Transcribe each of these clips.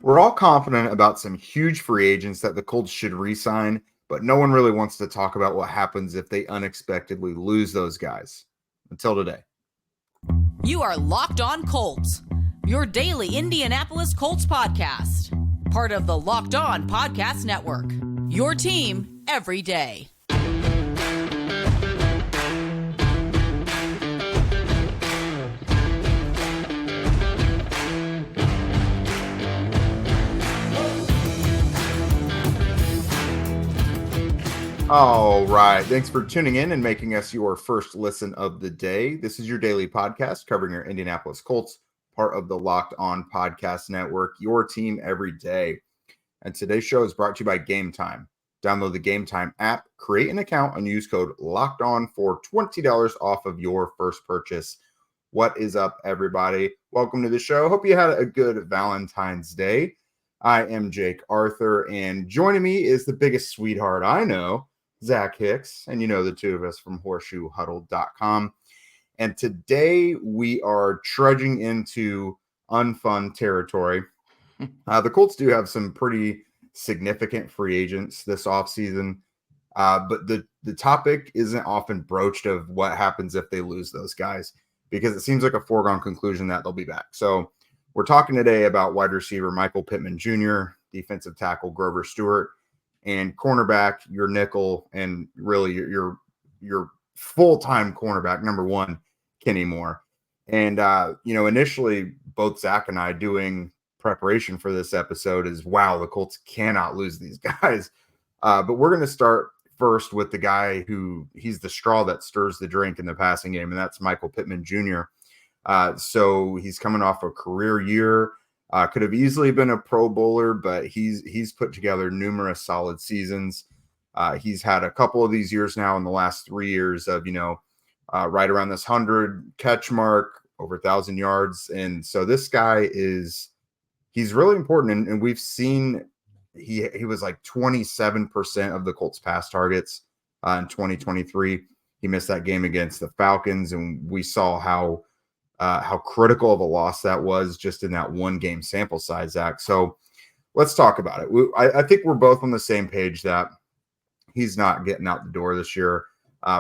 We're all confident about some huge free agents that the Colts should re-sign, but no one really wants to talk about what happens if they unexpectedly lose those guys. Until today. You are Locked On Colts, your daily Indianapolis Colts podcast. Part of the Locked On Podcast Network, your team every day. All right. Thanks for tuning in and making us your first listen of the day. This is your daily podcast covering your Indianapolis Colts, part of the Locked On Podcast Network, your team every day. And today's show is brought to you by Game Time. Download the Game Time app, create an account, and use code LOCKEDON for $20 off of your first purchase. What is up, everybody? Welcome to the show. Hope you had a good Valentine's Day. I am Jake Arthur, and joining me is the biggest sweetheart I know, Zach Hicks, and you know the two of us from horseshoehuddle.com. And today we are trudging into unfun territory. The Colts do have some pretty significant free agents this offseason, but the topic isn't often broached of what happens if they lose those guys, because it seems like a foregone conclusion that they'll be back. So we're talking today about wide receiver Michael Pittman Jr., defensive tackle Grover Stewart, and cornerback, your nickel, and really your full-time cornerback, number one, Kenny Moore. And, initially both Zach and I doing preparation for this episode is, wow, the Colts cannot lose these guys. But we're going to start first with the guy who he's the straw that stirs the drink in the passing game, and that's Michael Pittman Jr. So he's coming off a career year. Could have easily been a Pro Bowler, but he's put together numerous solid seasons. He's had a couple of these years now in the last 3 years of, right around this 100 catch mark, over 1,000 yards. And so this guy he's really important. And we've seen he was like 27% of the Colts pass targets in 2023. He missed that game against the Falcons, and we saw how critical of a loss that was just in that one game sample size, Zach. So let's talk about it. I think we're both on the same page that he's not getting out the door this year.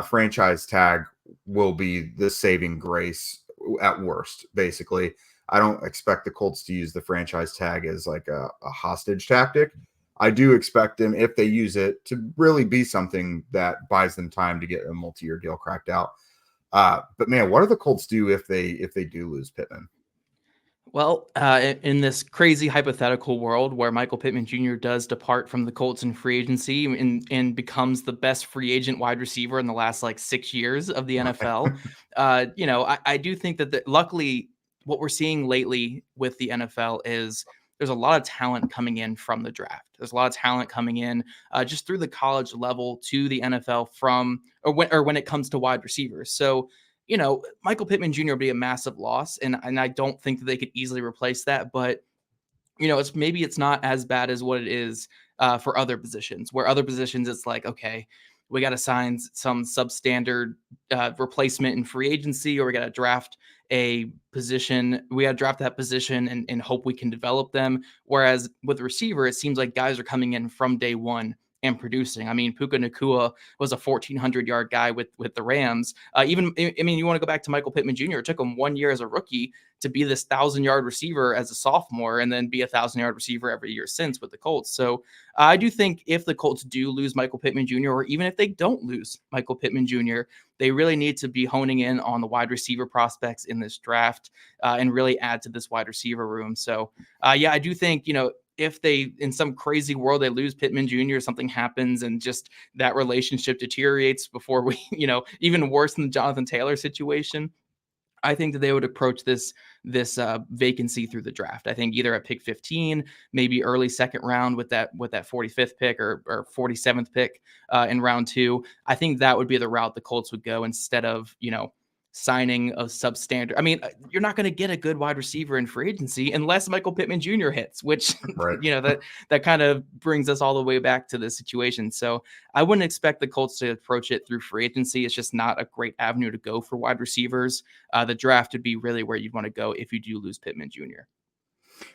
Franchise tag will be the saving grace at worst, basically. I don't expect the Colts to use the franchise tag as like a hostage tactic. I do expect them, if they use it, to really be something that buys them time to get a multi-year deal cracked out. But man, what do the Colts do if they do lose Pittman? Well, in this crazy hypothetical world where Michael Pittman Jr. does depart from the Colts in free agency and becomes the best free agent wide receiver in the last 6 years of the NFL, I do think that luckily what we're seeing lately with the NFL is there's a lot of talent coming in from the draft. There's a lot of talent coming in just through the college level to the NFL when it comes to wide receivers. So, Michael Pittman Jr. would be a massive loss, and I don't think that they could easily replace that. But, it's not as bad as what it is for other positions, where other positions it's like, okay, we got to sign some substandard replacement in free agency, or we got to draft a position. We got to draft that position and hope we can develop them. Whereas with receiver, it seems like guys are coming in from day one and producing. I mean, Puka Nacua was a 1,400-yard guy with the Rams. You want to go back to Michael Pittman Jr. It took him 1 year as a rookie to be this 1,000-yard receiver as a sophomore, and then be a 1,000-yard receiver every year since with the Colts. So I do think if the Colts do lose Michael Pittman Jr., or even if they don't lose Michael Pittman Jr., they really need to be honing in on the wide receiver prospects in this draft and really add to this wide receiver room. So, I do think, if they, in some crazy world, they lose Pittman Jr., something happens and just that relationship deteriorates before we, even worse than the Jonathan Taylor situation, I think that they would approach this vacancy through the draft. I think either at pick 15, maybe early second round with that 45th pick or 47th pick in round 2. I think that would be the route the Colts would go instead of, signing a substandard. I mean, you're not going to get a good wide receiver in free agency unless Michael Pittman Jr. hits, which, right. that kind of brings us all the way back to the situation. So I wouldn't expect the Colts to approach it through free agency. It's just not a great avenue to go for wide receivers. The draft would be really where you'd want to go if you do lose Pittman Jr.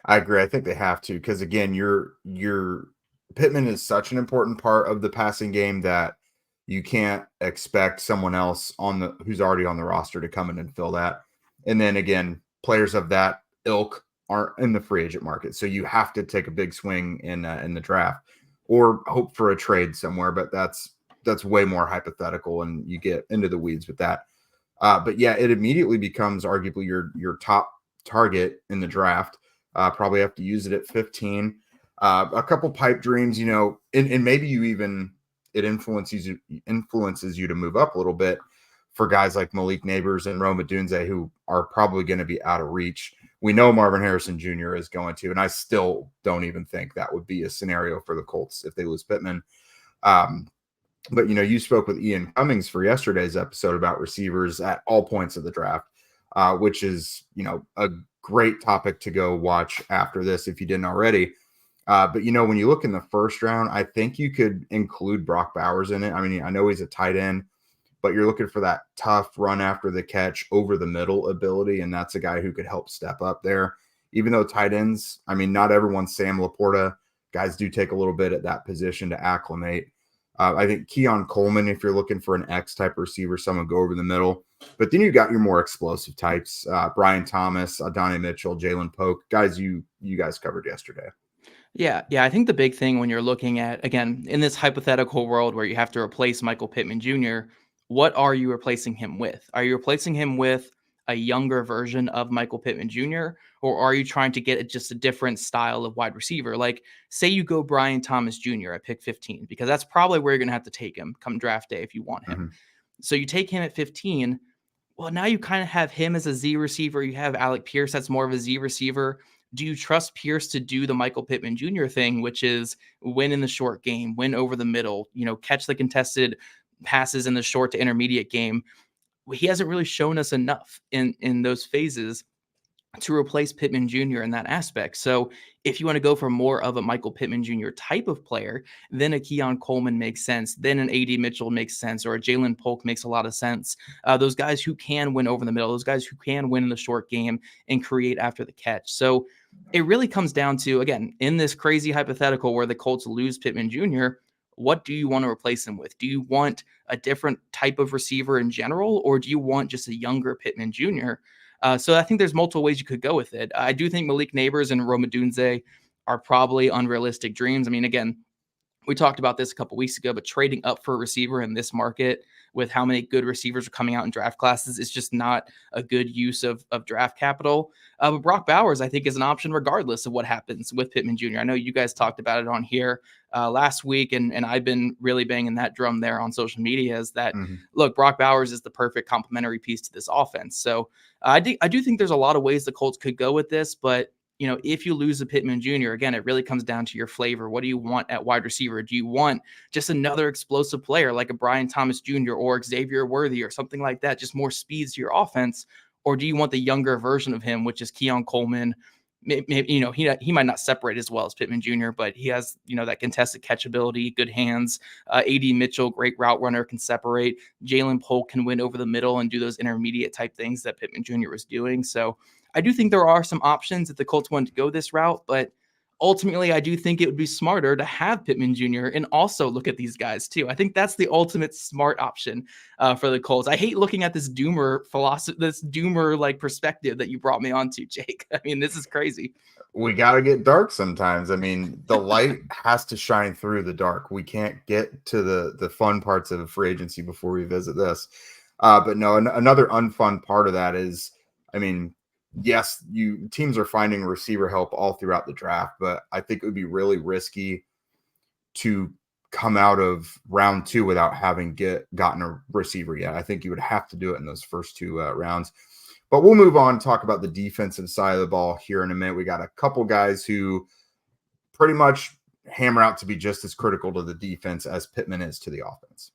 I agree. I think they have to, because again, your Pittman is such an important part of the passing game that you can't expect someone else who's already on the roster to come in and fill that. And then again, players of that ilk aren't in the free agent market, so you have to take a big swing in the draft or hope for a trade somewhere. But that's way more hypothetical, and you get into the weeds with that. But yeah, it immediately becomes arguably your top target in the draft. Probably have to use it at 15. A couple pipe dreams, and maybe it influences you to move up a little bit for guys like Malik Neighbors and Rome Odunze, who are probably going to be out of reach. We know Marvin Harrison Jr. is going to, and I still don't even think that would be a scenario for the Colts if they lose Pittman. But you spoke with Ian Cummings for yesterday's episode about receivers at all points of the draft, which is a great topic to go watch after this if you didn't already. But when you look in the first round, I think you could include Brock Bowers in it. I mean, I know he's a tight end, but you're looking for that tough run after the catch over the middle ability, and that's a guy who could help step up there. Even though tight ends, I mean, not everyone's Sam Laporta. Guys do take a little bit at that position to acclimate. I think Keon Coleman, if you're looking for an X-type receiver, someone go over the middle. But then you got your more explosive types, Brian Thomas, Adonai Mitchell, Jalen Polk, guys you guys covered yesterday. Yeah. I think the big thing when you're looking at, again, in this hypothetical world where you have to replace Michael Pittman Jr., what are you replacing him with? Are you replacing him with a younger version of Michael Pittman Jr., or are you trying to get just a different style of wide receiver? Like, say you go Brian Thomas Jr. at pick 15, because that's probably where you're going to have to take him come draft day if you want him. Mm-hmm. So you take him at 15. Well, now you kind of have him as a Z receiver. You have Alec Pierce, that's more of a Z receiver. Do you trust Pierce to do the Michael Pittman Jr. thing, which is win in the short game, win over the middle, catch the contested passes in the short to intermediate game? He hasn't really shown us enough in those phases to replace Pittman Jr. in that aspect. So if you want to go for more of a Michael Pittman Jr. type of player, then a Keon Coleman makes sense. Then an A.D. Mitchell makes sense, or a Jalen Polk makes a lot of sense. Those guys who can win over the middle, those guys who can win in the short game and create after the catch. So it really comes down to, again, in this crazy hypothetical where the Colts lose Pittman Jr., what do you want to replace him with? Do you want a different type of receiver in general, or do you want just a younger Pittman Jr.? So I think there's multiple ways you could go with it. I do think Malik Neighbors and Rome Odunze are probably unrealistic dreams. I mean, again, we talked about this a couple weeks ago, but trading up for a receiver in this market with how many good receivers are coming out in draft classes is just not a good use of draft capital. But Brock Bowers, I think, is an option regardless of what happens with Pittman Jr. I know you guys talked about it on here last week, and I've been really banging that drum there on social media, is that, look, Brock Bowers is the perfect complementary piece to this offense. So I do think there's a lot of ways the Colts could go with this, but if you lose a Pittman Jr., again, it really comes down to your flavor. What do you want at wide receiver? Do you want just another explosive player like a Brian Thomas Jr. or Xavier Worthy or something like that, just more speeds to your offense? Or do you want the younger version of him, which is Keon Coleman? Maybe, he might not separate as well as Pittman Jr., but he has, that contested catchability, good hands. A.D. Mitchell, great route runner, can separate. Jalen Polk can win over the middle and do those intermediate type things that Pittman Jr. was doing. So I do think there are some options if the Colts wanted to go this route, but ultimately, I do think it would be smarter to have Pittman Jr. and also look at these guys too. I think that's the ultimate smart option for the Colts. I hate looking at this doomer philosophy, this doomer like perspective that you brought me onto, Jake. I mean, this is crazy. We got to get dark sometimes. I mean, the light has to shine through the dark. We can't get to the fun parts of free agency before we visit this. But no, another unfun part of that is, I mean, yes, teams are finding receiver help all throughout the draft, but I think it would be really risky to come out of round 2 without having gotten a receiver yet. I think you would have to do it in those first 2 rounds. But we'll move on and talk about the defensive side of the ball here in a minute. We got a couple guys who pretty much hammer out to be just as critical to the defense as Pittman is to the offense.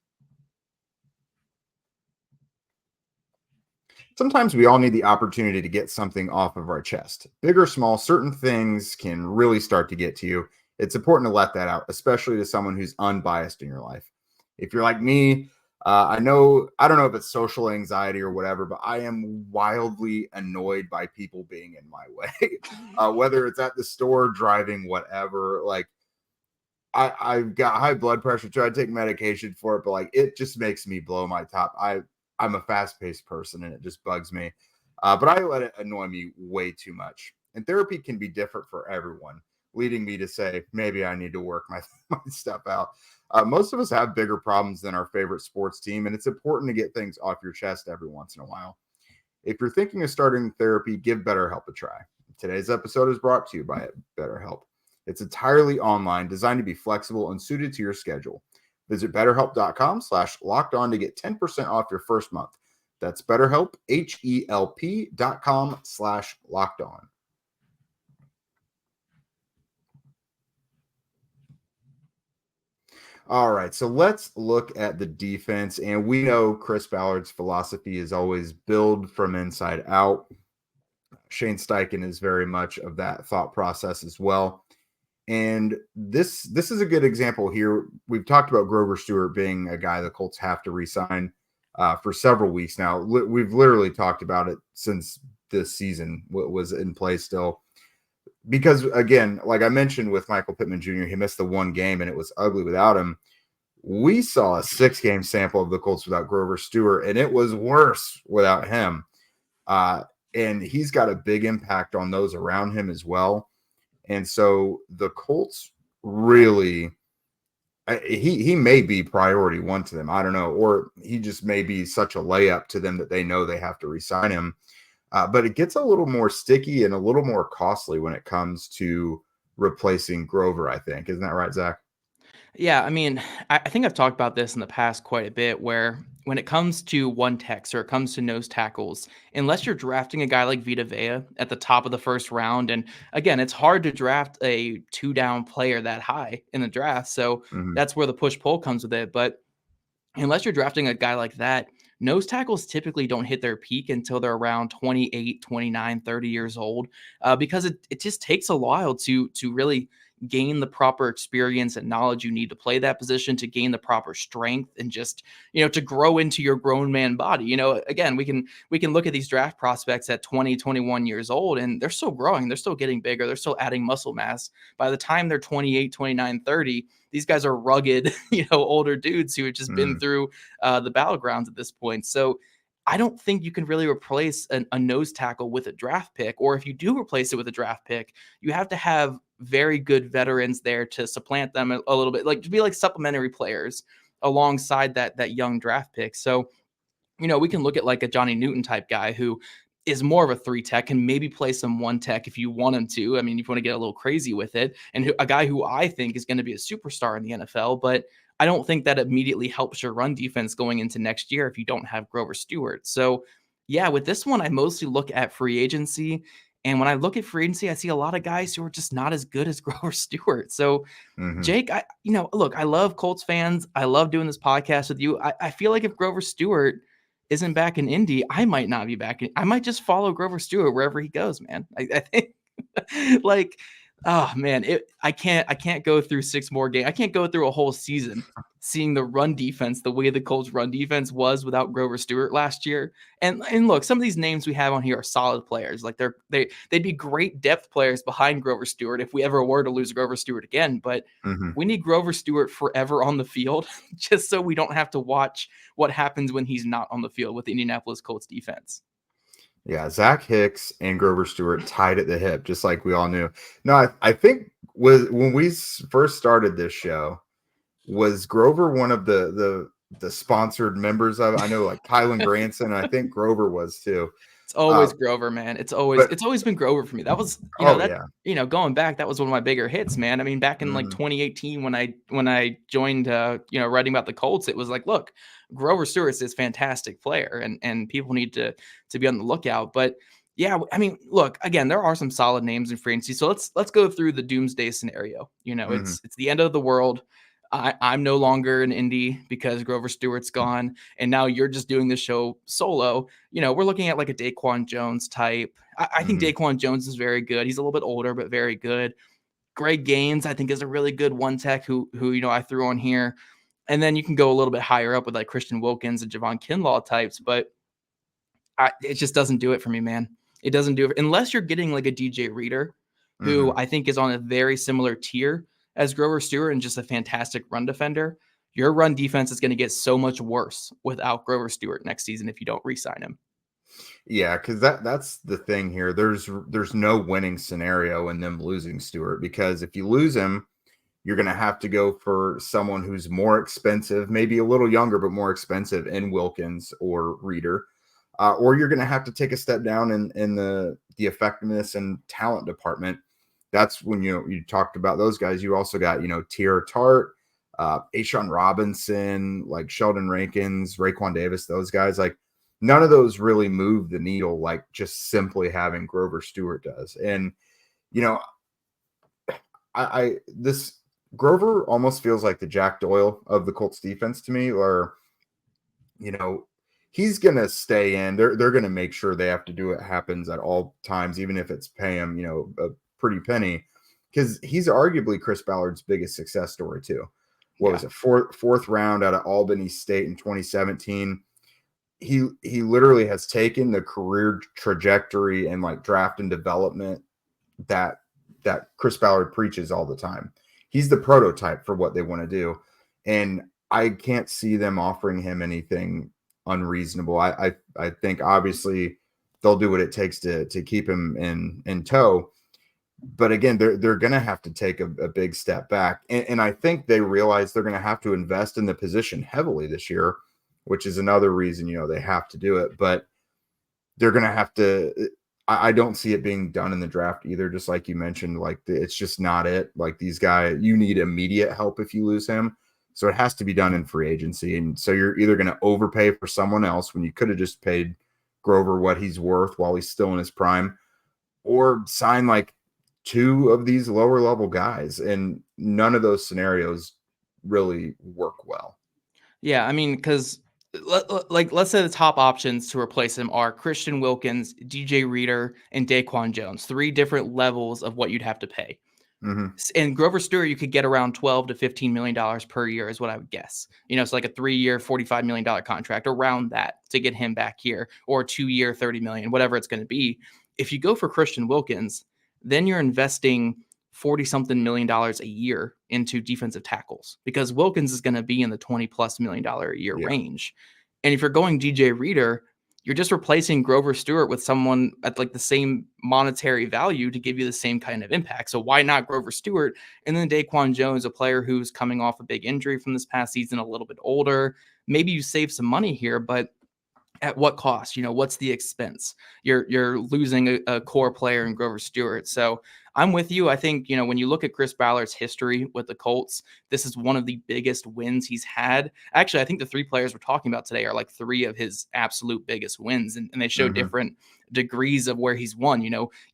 Sometimes we all need the opportunity to get something off of our chest. Big or small, certain things can really start to get to you. It's important to let that out, especially to someone who's unbiased in your life. If you're like me, I don't know if it's social anxiety or whatever, but I am wildly annoyed by people being in my way, whether it's at the store, driving, whatever. Like, I've got high blood pressure, try to take medication for it, but like it just makes me blow my top. I'm a fast-paced person and it just bugs me. But I let it annoy me way too much. And therapy can be different for everyone, leading me to say maybe I need to work my stuff out. Most of us have bigger problems than our favorite sports team, and it's important to get things off your chest every once in a while. If you're thinking of starting therapy, give BetterHelp a try. Today's episode is brought to you by BetterHelp. It's entirely online, designed to be flexible and suited to your schedule. Visit betterhelp.com/lockedon to get 10% off your first month. That's BetterHelp, HELP.com/lockedon. All right, so let's look at the defense. And we know Chris Ballard's philosophy is always build from inside out. Shane Steichen is very much of that thought process as well. And this is a good example here. We've talked about Grover Stewart being a guy the Colts have to re-sign for several weeks now. We've literally talked about it since this season was in play still. Because, again, like I mentioned with Michael Pittman Jr., he missed the one game, and it was ugly without him. We saw a 6-game sample of the Colts without Grover Stewart, and it was worse without him. And he's got a big impact on those around him as well. And so the Colts really, he may be priority one to them. I don't know. Or he just may be such a layup to them that they know they have to re-sign him. But it gets a little more sticky and a little more costly when it comes to replacing Grover, I think. Isn't that right, Zach? Yeah, I mean, I think I've talked about this in the past quite a bit, where when it comes to one techs or it comes to nose tackles, unless you're drafting a guy like Vita Vea at the top of the first round, and again, it's hard to draft a 2-down player that high in the draft, so Mm-hmm. that's where the push-pull comes with it, but unless you're drafting a guy like that, nose tackles typically don't hit their peak until they're around 28, 29, 30 years old, because it just takes a while to really gain the proper experience and knowledge you need to play that position, to gain the proper strength, and just, to grow into your grown man body. Again, we can look at these draft prospects at 20, 21 years old, and they're still growing, they're still getting bigger, they're still adding muscle mass. By the time they're 28, 29, 30, these guys are rugged, older dudes who have just been through the battlegrounds at this point. So I don't think you can really replace a nose tackle with a draft pick, or if you do replace it with a draft pick, you have to have very good veterans there to supplant them a little bit, like to be like supplementary players alongside that young draft pick. So, we can look at like a Johnny Newton type guy who is more of a 3 tech and maybe play some 1 tech if you want him to. I mean, if you want to get a little crazy with it, and a guy who I think is going to be a superstar in the NFL, but I don't think that immediately helps your run defense going into next year if you don't have Grover Stewart. So, yeah, with this one, I mostly look at free agency. And when I look at free agency, I see a lot of guys who are just not as good as Grover Stewart. So, Mm-hmm. Jake, look, I love Colts fans. I love doing this podcast with you. I feel like if Grover Stewart isn't back in Indy, I might not be back. I might just follow Grover Stewart wherever he goes, man. I think like, oh man, I can't go through 6 more games. I can't go through a whole season seeing the run defense the way the Colts run defense was without Grover Stewart last year. And look, some of these names we have on here are solid players. Like they'd be great depth players behind Grover Stewart if we ever were to lose Grover Stewart again. But Mm-hmm. we need Grover Stewart forever on the field, just so we don't have to watch what happens when he's not on the field with the Indianapolis Colts defense. Yeah, Zach Hicks and Grover Stewart tied at the hip, just like we all knew. No, I think when we first started this show, was Grover one of the sponsored members of? I know like Kylan Granson, I think Grover was too. It's always Grover, man. It's always been Grover for me. That was, going back, that was one of my bigger hits, man. I mean, back in like 2018 when I joined, writing about the Colts, it was like, look, Grover Stewart is this fantastic player, and people need to be on the lookout. But yeah, I mean, look, again, there are some solid names in free agency. So let's go through the doomsday scenario. It's the end of the world. I'm no longer in Indy because Grover Stewart's gone, and now you're just doing this show solo. We're looking at like a Daquan Jones type. I think Daquan Jones is very good. He's a little bit older, but very good. Greg Gaines, I think, is a really good 1 tech who I threw on here. And then you can go a little bit higher up with like Christian Wilkins and Javon Kinlaw types, but it just doesn't do it for me, man. It doesn't do it unless you're getting like a DJ Reader, who I think is on a very similar tier as Grover Stewart and just a fantastic run defender. Your run defense is going to get so much worse without Grover Stewart next season if you don't re-sign him. Yeah, because that's the thing here. There's no winning scenario in them losing Stewart, because if you lose him, you're going to have to go for someone who's more expensive, maybe a little younger, but more expensive in Wilkins or Reader. Or you're going to have to take a step down in the effectiveness and talent department. That's when you talked about those guys. You also got, Tier Tart, Ashawn Robinson, like Sheldon Rankins, Raekwon Davis, those guys. Like, none of those really move the needle like just simply having Grover Stewart does. And, this Grover almost feels like the Jack Doyle of the Colts defense to me, or, he's going to stay in. They're going to make sure they have to do what happens at all times, even if it's pay him, a pretty penny, because he's arguably Chris Ballard's biggest success story too. What was it? Fourth round out of Albany State in 2017. He literally has taken the career trajectory and like draft and development that Chris Ballard preaches all the time. He's the prototype for what they want to do. And I can't see them offering him anything unreasonable. I think obviously they'll do what it takes to keep him in tow. But again, they're going to have to take a big step back. And I think they realize they're going to have to invest in the position heavily this year, which is another reason, they have to do it. But they're going to have to – I don't see it being done in the draft either, just like you mentioned. Like, it's just not it. Like, these guys, you need immediate help if you lose him. So it has to be done in free agency. And so you're either going to overpay for someone else when you could have just paid Grover what he's worth while he's still in his prime, or sign like two of these lower level guys. And none of those scenarios really work well. Yeah, I mean, because let's say the top options to replace him are Christian Wilkins, DJ Reader, and Daquan Jones. 3 different levels of what you'd have to pay. And Grover Stewart, you could get around $12 to $15 million per year is what I would guess. So like a 3-year, $45 million contract, around that, to get him back here, or a 2-year, $30 million, whatever it's going to be. If you go for Christian Wilkins, then you're investing $40-something million a year into defensive tackles, because Wilkins is going to be in the $20+ million a year range. And if you're going DJ Reader, you're just replacing Grover Stewart with someone at like the same monetary value to give you the same kind of impact. So why not Grover Stewart? And then Daquan Jones, a player who's coming off a big injury from this past season, a little bit older. Maybe you save some money here, but at what cost? What's the expense? You're losing a core player in Grover Stewart. So I'm with you. I think, when you look at Chris Ballard's history with the Colts, this is one of the biggest wins he's had. Actually, I think the 3 players we're talking about today are like 3 of his absolute biggest wins. And they show different degrees of where he's won,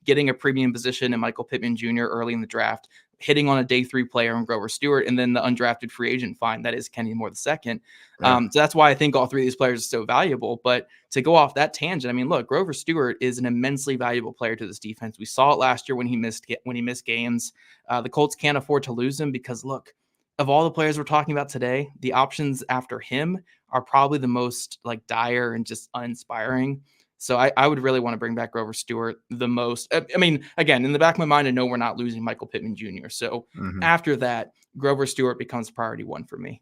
getting a premium position in Michael Pittman Jr. early in the draft, hitting on a day 3 player in Grover Stewart, and then the undrafted free agent find that is Kenny Moore II. So that's why I think all 3 of these players are so valuable. But to go off that tangent, I mean, look, Grover Stewart is an immensely valuable player to this defense. We saw it last year when he missed games. The Colts can't afford to lose him, because look, of all the players we're talking about today, the options after him are probably the most like dire and just uninspiring. So I would really want to bring back Grover Stewart the most. I mean, again, in the back of my mind, I know we're not losing Michael Pittman Jr. So after that, Grover Stewart becomes priority 1 for me.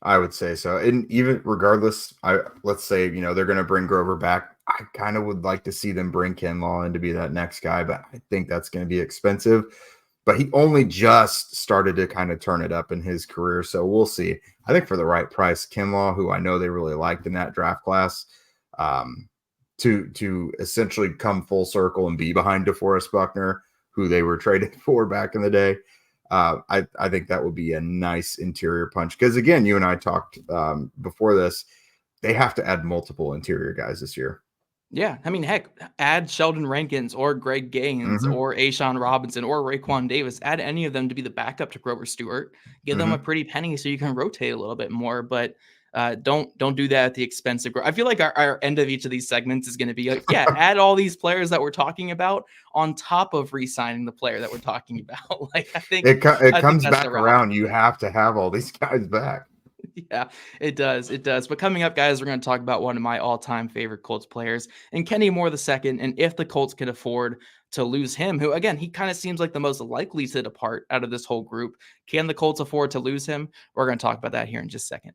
I would say so. And even regardless, let's say, they're going to bring Grover back. I kind of would like to see them bring Kinlaw in to be that next guy, but I think that's going to be expensive. But he only just started to kind of turn it up in his career. So we'll see. I think for the right price, Kinlaw, who I know they really liked in that draft class, to essentially come full circle and be behind DeForest Buckner, who they were traded for back in the day. I think that would be a nice interior punch. Because again, you and I talked before this, they have to add multiple interior guys this year. Yeah, I mean, heck, add Sheldon Rankins or Greg Gaines or Ashawn Robinson or Raekwon Davis. Add any of them to be the backup to Grover Stewart. Give them a pretty penny so you can rotate a little bit more. But Don't do that at the expense of growth. I feel like our end of each of these segments is going to be like, yeah, add all these players that we're talking about on top of re-signing the player that we're talking about. Like, I think comes that's back the route. around. You have to have all these guys back. Yeah, it does. It does. But coming up, guys, we're going to talk about one of my all-time favorite Colts players, and Kenny Moore II. And if the Colts can afford to lose him, who, again, he kind of seems like the most likely to depart out of this whole group. Can the Colts afford to lose him? We're going to talk about that here in just a second.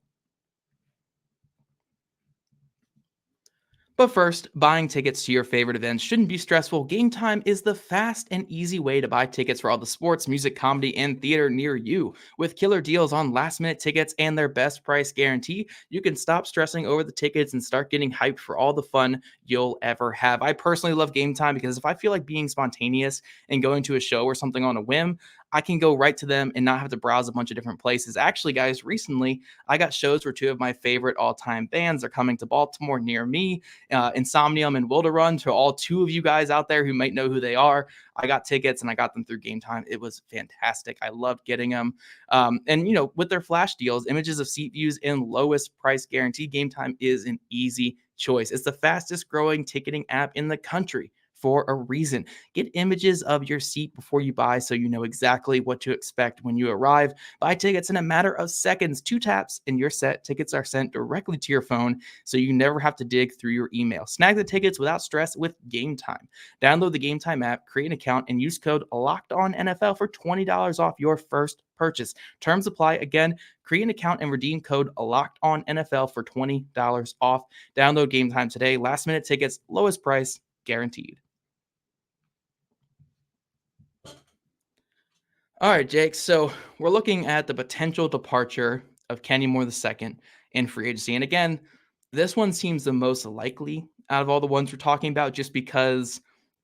But first, buying tickets to your favorite events shouldn't be stressful. Game Time is the fast and easy way to buy tickets for all the sports, music, comedy, and theater near you. With killer deals on last-minute tickets and their best price guarantee, you can stop stressing over the tickets and start getting hyped for all the fun you'll ever have. I personally love Game Time because if I feel like being spontaneous and going to a show or something on a whim, I can go right to them and not have to browse a bunch of different places. Actually, guys, recently I got shows where two of my favorite all-time bands are coming to Baltimore near me. Insomnium and Will to Run. To all two of you guys out there who might know who they are, I got tickets and I got them through Game Time. It was fantastic. I loved getting them. And with their flash deals, images of seat views, and lowest price guarantee, Game Time is an easy choice. It's the fastest growing ticketing app in the country for a reason. Get images of your seat before you buy so you know exactly what to expect when you arrive. Buy tickets in a matter of seconds. 2 taps and you're set. Tickets are sent directly to your phone so you never have to dig through your email. Snag the tickets without stress with Game Time. Download the Game Time app, create an account, and use code LOCKEDONNFL for $20 off your first purchase. Terms apply. Again, create an account and redeem code LOCKEDONNFL for $20 off. Download Game Time today. Last minute tickets, lowest price, guaranteed. All right, Jake. So we're looking at the potential departure of Kenny Moore II in free agency. And again, this one seems the most likely out of all the ones we're talking about, just because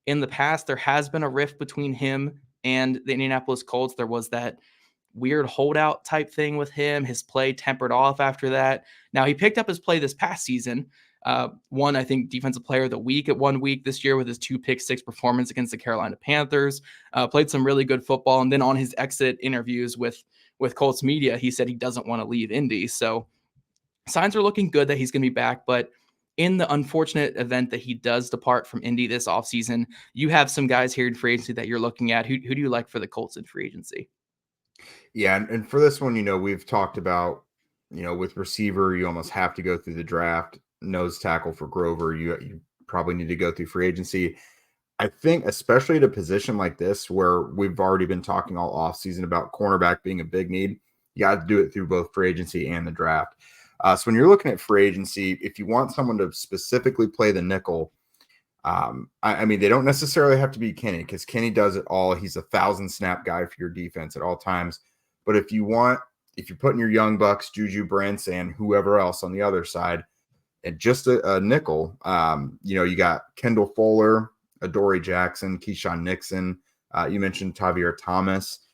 in the past there has been a rift between him and the Indianapolis Colts. There was that weird holdout type thing with him. His play tempered off after that. Now he picked up his play this past season. Won, I think, Defensive Player of the Week at 1 week this year with his 2 pick-6 performance against the Carolina Panthers. Played some really good football. And then on his exit interviews with Colts media, he said he doesn't want to leave Indy. So signs are looking good that he's going to be back. But in the unfortunate event that he does depart from Indy this offseason, you have some guys here in free agency that you're looking at. Who do you like for the Colts in free agency? Yeah, and for this one, we've talked about, with receiver, you almost have to go through the draft. Nose tackle for Grover, you probably need to go through free agency. I think, especially at a position like this where we've already been talking all offseason about cornerback being a big need, you got to do it through both free agency and the draft. So when you're looking at free agency, if you want someone to specifically play the nickel, I mean, they don't necessarily have to be Kenny, because Kenny does it all. He's a 1,000-snap guy for your defense at all times. But if you're putting your young bucks, Juju Brents, and whoever else on the other side, and just a nickel, you got Kendall Fuller, Adoree Jackson, Keyshawn Nixon. You mentioned Tavier Thomas.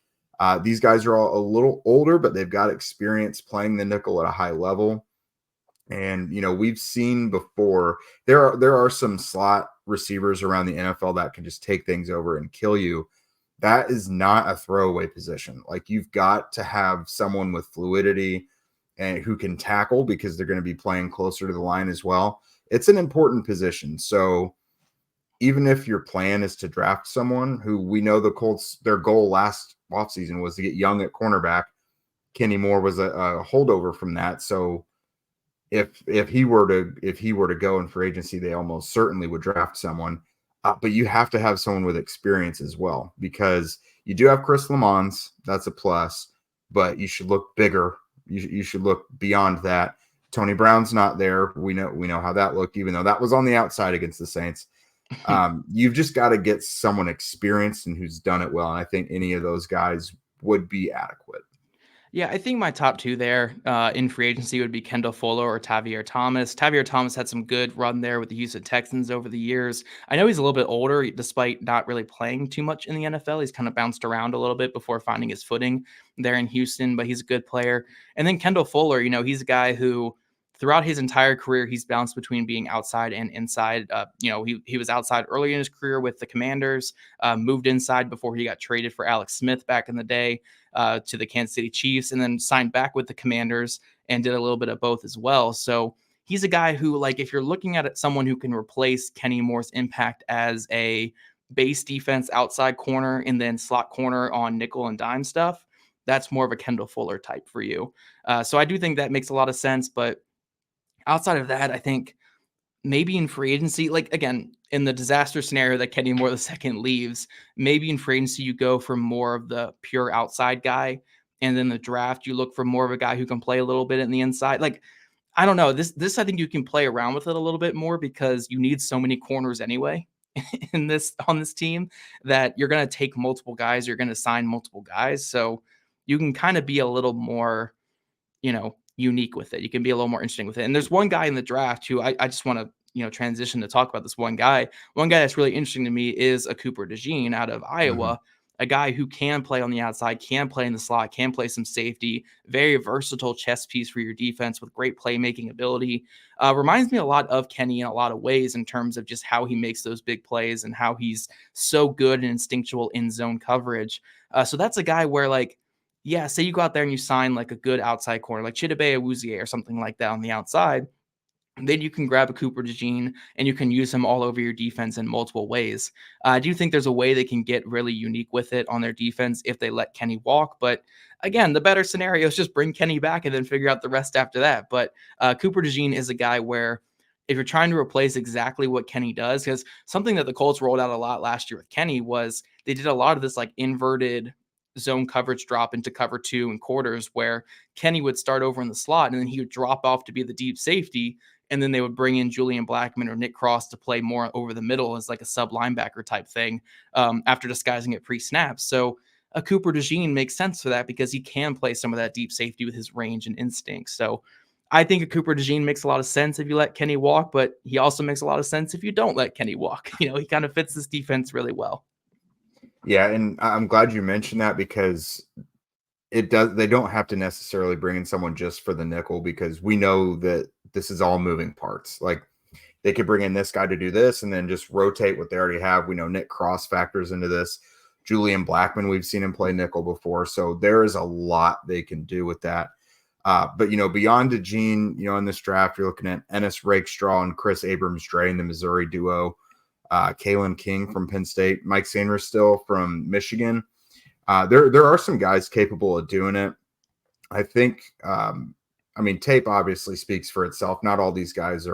These guys are all a little older, but they've got experience playing the nickel at a high level. And, we've seen before, there are some slot receivers around the NFL that can just take things over and kill you. That is not a throwaway position. Like, you've got to have someone with fluidity and who can tackle, because they're going to be playing closer to the line as well. It's an important position. So even if your plan is to draft someone who, we know the Colts, their goal last offseason was to get young at cornerback, Kenny Moore was a holdover from that. So if he were to go in free agency, they almost certainly would draft someone. But you have to have someone with experience as well, because you do have Chris Lamons. That's a plus, but you should look bigger. You should look beyond that. Tony Brown's not there. We know how that looked, even though that was on the outside against the Saints. You've just got to get someone experienced and who's done it well. And I think any of those guys would be adequate. Yeah, I think my top 2 there in free agency would be Kendall Fuller or Tavier Thomas. Tavier Thomas had some good run there with the Houston Texans over the years. I know he's a little bit older, despite not really playing too much in the NFL. He's kind of bounced around a little bit before finding his footing there in Houston, but he's a good player. And then Kendall Fuller, he's a guy who throughout his entire career, he's bounced between being outside and inside. He was outside early in his career with the Commanders, moved inside before he got traded for Alex Smith back in the day to the Kansas City Chiefs, and then signed back with the Commanders and did a little bit of both as well. So he's a guy who, like, if you're looking at it, someone who can replace Kenny Moore's impact as a base defense outside corner and then slot corner on nickel and dime stuff, that's more of a Kendall Fuller type for you. So I do think that makes a lot of sense. But outside of that, I think maybe in free agency, like, again, in the disaster scenario that Kenny Moore II leaves, maybe in free agency you go for more of the pure outside guy. And then the draft, you look for more of a guy who can play a little bit in the inside. Like, I don't know. This I think you can play around with it a little bit more because you need so many corners anyway on this team that you're going to take multiple guys. You're going to sign multiple guys. So you can kind of be a little more, unique with it. You can be a little more interesting with it. And there's one guy in the draft who I just want to, transition to talk about this one guy. One guy that's really interesting to me is a Cooper DeJean out of Iowa, a guy who can play on the outside, can play in the slot, can play some safety, very versatile chess piece for your defense with great playmaking ability. Reminds me a lot of Kenny in a lot of ways in terms of just how he makes those big plays and how he's so good and instinctual in zone coverage. So that's a guy where, like, yeah, say you go out there and you sign like a good outside corner, like Chidobe Awuzie or something like that on the outside, then you can grab a Cooper DeJean and you can use him all over your defense in multiple ways. I do think there's a way they can get really unique with it on their defense if they let Kenny walk. But again, the better scenario is just bring Kenny back and then figure out the rest after that. But Cooper DeJean is a guy where if you're trying to replace exactly what Kenny does, because something that the Colts rolled out a lot last year with Kenny was they did a lot of this like inverted zone coverage drop into cover 2 and quarters where Kenny would start over in the slot and then he would drop off to be the deep safety. And then they would bring in Julian Blackmon or Nick Cross to play more over the middle as like a sub linebacker type thing after disguising it pre-snap. So a Cooper DeJean makes sense for that because he can play some of that deep safety with his range and instincts. So I think a Cooper DeJean makes a lot of sense if you let Kenny walk, but he also makes a lot of sense if you don't let Kenny walk. He kind of fits this defense really well. Yeah, and I'm glad you mentioned that because they don't have to necessarily bring in someone just for the nickel because we know that this is all moving parts. Like they could bring in this guy to do this and then just rotate what they already have. We know Nick Cross factors into this. Julian Blackmon, we've seen him play nickel before. So there is a lot they can do with that. But, beyond DeJean, in this draft, you're looking at Ennis Rakestraw and Chris Abrams-Dre in the Missouri duo. Kalen King from Penn State, Mike Sanders still from Michigan. There are some guys capable of doing it. I think, tape obviously speaks for itself. Not all these guys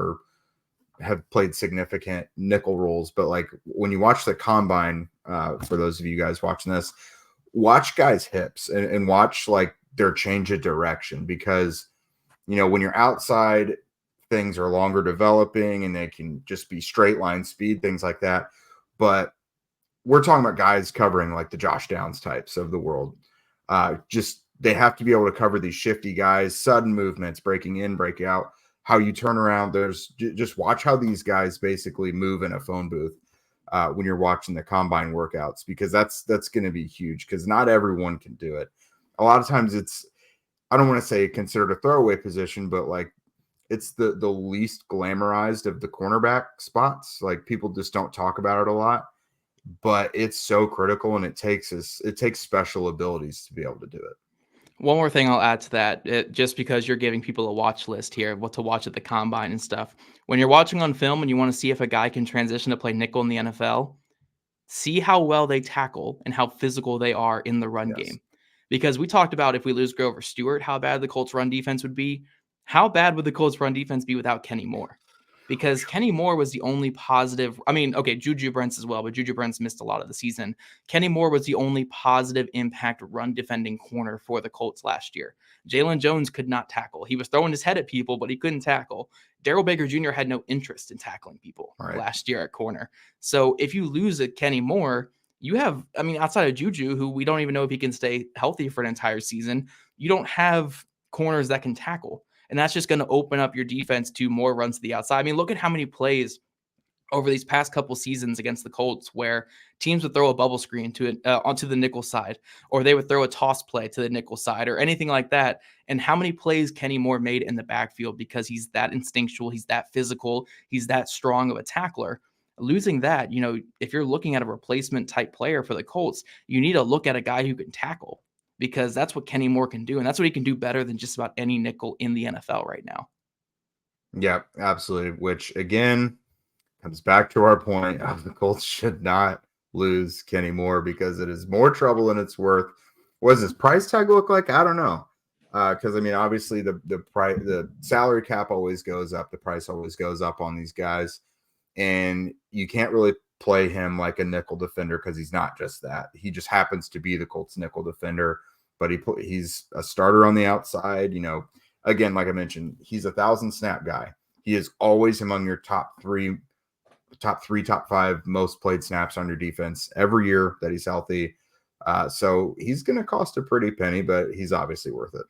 have played significant nickel roles, but like when you watch the combine, for those of you guys watching this, watch guys' hips and watch like their change of direction because, when you're outside, things are longer developing and they can just be straight line speed, things like that. But we're talking about guys covering like the Josh Downs types of the world. They have to be able to cover these shifty guys, sudden movements, breaking in, break out, how you turn around. Just watch how these guys basically move in a phone booth when you're watching the combine workouts, because that's going to be huge because not everyone can do it. A lot of times I don't want to say considered a throwaway position, but like, it's the least glamorized of the cornerback spots. Like people just don't talk about it a lot, but it's so critical and it takes special abilities to be able to do it. One more thing I'll add to that, just because you're giving people a watch list here of what to watch at the combine and stuff. When you're watching on film and you want to see if a guy can transition to play nickel in the NFL, see how well they tackle and how physical they are in the run game. Because we talked about if we lose Grover Stewart, how bad the Colts run defense would be. How bad would the Colts run defense be without Kenny Moore? Because Kenny Moore was the only positive. Juju Brents as well, but Juju Brents missed a lot of the season. Kenny Moore was the only positive impact run defending corner for the Colts last year. Jalen Jones could not tackle. He was throwing his head at people, but he couldn't tackle. Darrell Baker Jr. had no interest in tackling people last year at corner. So if you lose at Kenny Moore, you have, outside of Juju, who we don't even know if he can stay healthy for an entire season, you don't have corners that can tackle. And that's just going to open up your defense to more runs to the outside. Look at how many plays over these past couple seasons against the Colts, where teams would throw a bubble screen onto the nickel side, or they would throw a toss play to the nickel side, or anything like that. And how many plays Kenny Moore made in the backfield because he's that instinctual, he's that physical, he's that strong of a tackler. Losing that, if you're looking at a replacement type player for the Colts, you need to look at a guy who can tackle, because that's what Kenny Moore can do, and that's what he can do better than just about any nickel in the NFL right now. Yeah, absolutely. Which again comes back to our point of the Colts should not lose Kenny Moore, because it is more trouble than it's worth. What does this price tag look like? I don't know. Because I mean, obviously the salary cap always goes up, the price always goes up on these guys, and you can't really play him like a nickel defender because he's not just that. He just happens to be the Colts nickel defender, but he's a starter on the outside. Again, like I mentioned, he's 1,000 snap guy. He is always among your top five most played snaps on your defense every year that he's healthy. So he's going to cost a pretty penny, but he's obviously worth it.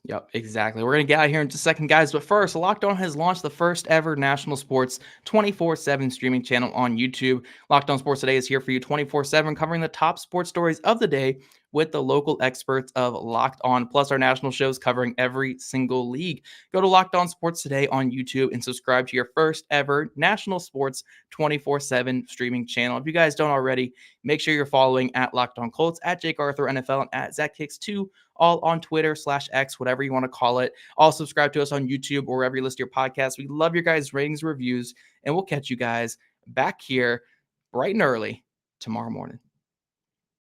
Yep, exactly. We're going to get out of here in just a second, guys. But first, Locked On has launched the first ever national sports 24/7 streaming channel on YouTube. Locked On Sports Today is here for you 24/7, covering the top sports stories of the day with the local experts of Locked On, plus our national shows covering every single league. Go to Locked On Sports Today on YouTube and subscribe to your first ever national sports 24/7 streaming channel. If you guys don't already, make sure you're following at Locked On Colts, at Jake Arthur NFL, and at ZachKicks2, all on Twitter/X, whatever you want to call it. All subscribe to us on YouTube or wherever you listen to your podcasts. We love your guys' ratings, reviews, and we'll catch you guys back here bright and early tomorrow morning.